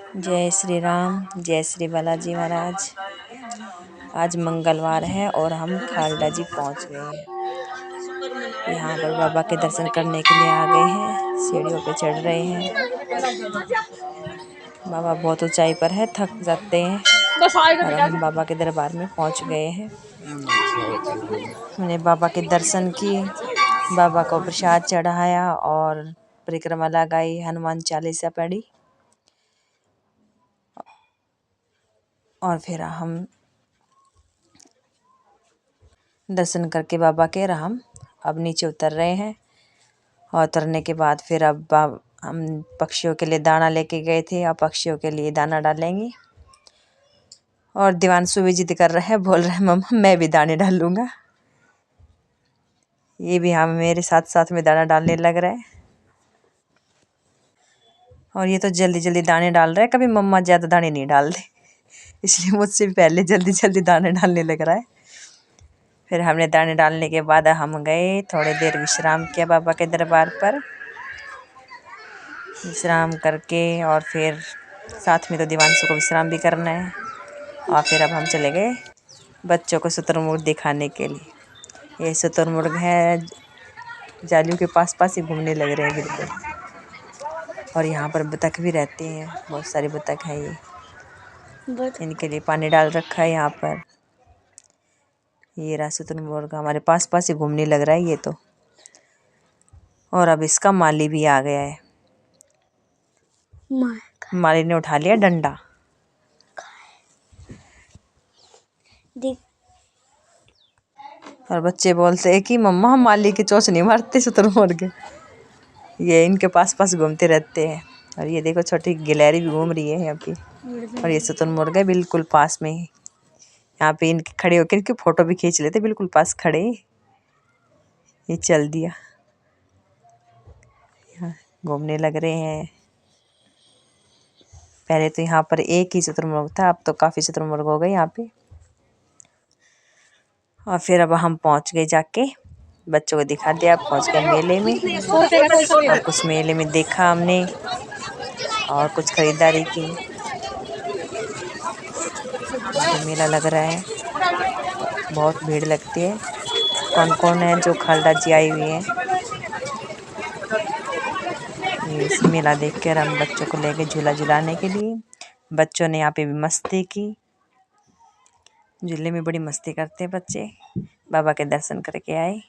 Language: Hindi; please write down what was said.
जय श्री राम, जय श्री बालाजी महाराज। आज मंगलवार है और हम खालडा जी पहुंच गए हैं। यहाँ पर बाबा के दर्शन करने के लिए आ गए हैं। सीढ़ियों पे चढ़ रहे हैं। बाबा बहुत ऊंचाई पर है, थक जाते हैं और हम बाबा के दरबार में पहुंच गए हैं। हमने बाबा के दर्शन किए, बाबा को प्रसाद चढ़ाया और परिक्रमा लगाई, हनुमान चालीसा पढ़ी और फिर हम दर्शन करके बाबा के हम अब नीचे उतर रहे हैं। और उतरने के बाद फिर अब हम पक्षियों के लिए दाना लेके गए थे और पक्षियों के लिए दाना डालेंगे। और दिवांशु भी जिद कर रहा है, बोल रहा है मम्मा मैं भी दाने डालूंगा। ये भी हम मेरे साथ साथ में दाना डालने लग रहा है और ये तो जल्दी जल्दी दाने डाल रहा है। कभी मम्मा ज़्यादा दाने नहीं डालते, इसलिए मुझसे भी पहले जल्दी जल्दी दाने डालने लग रहा है। फिर हमने दाने डालने के बाद हम गए, थोड़ी देर विश्राम किया बाबा के दरबार पर। विश्राम करके और फिर साथ में तो दिवांशु को विश्राम भी करना है। और फिर अब हम चले गए बच्चों को शुतुरमुर्ग दिखाने के लिए। ये शुतुरमुर्ग है, जालियों के पास पास ही घूमने लग रहे हैं बिल्कुल। और यहाँ पर बतख भी रहते हैं, बहुत सारी बतख है। ये इनके लिए पानी डाल रखा है यहाँ पर। ये रहा शुतुरमुर्ग हमारे पास पास ही घूमने लग रहा है ये तो। और अब इसका माली भी आ गया है। माली ने उठा लिया डंडा। और बच्चे बोलते हैं कि मम्मा हम माली की चोंच नहीं मारते शुतुरमुर्ग। ये इनके पास पास घूमते रहते हैं। और ये देखो छोटी गिलहरी भी घूम रही है यहाँ पे। और ये शुतुरमुर्ग है बिल्कुल पास में ही। यहाँ पे इनके खड़े होकर इनकी फोटो भी खींच लेते, बिल्कुल पास खड़े। ये चल दिया, घूमने लग रहे हैं। पहले तो यहाँ पर एक ही शुतुरमुर्ग था, अब तो काफ़ी शुतुरमुर्ग हो गए यहाँ पे। और फिर अब हम पहुँच गए, जाके बच्चों को दिखा दिया। अब पहुँच गए मेले में और कुछ मेले में देखा हमने और कुछ खरीदारी की। तो मेला लग रहा है, बहुत भीड़ लगती है। कौन कौन है जो खालडा जी आई हुई है। इस मेला देख कर हम बच्चों को ले गए झूला झुलाने के लिए। बच्चों ने यहाँ पे भी मस्ती की, झूले में बड़ी मस्ती करते हैं बच्चे। बाबा के दर्शन करके आए।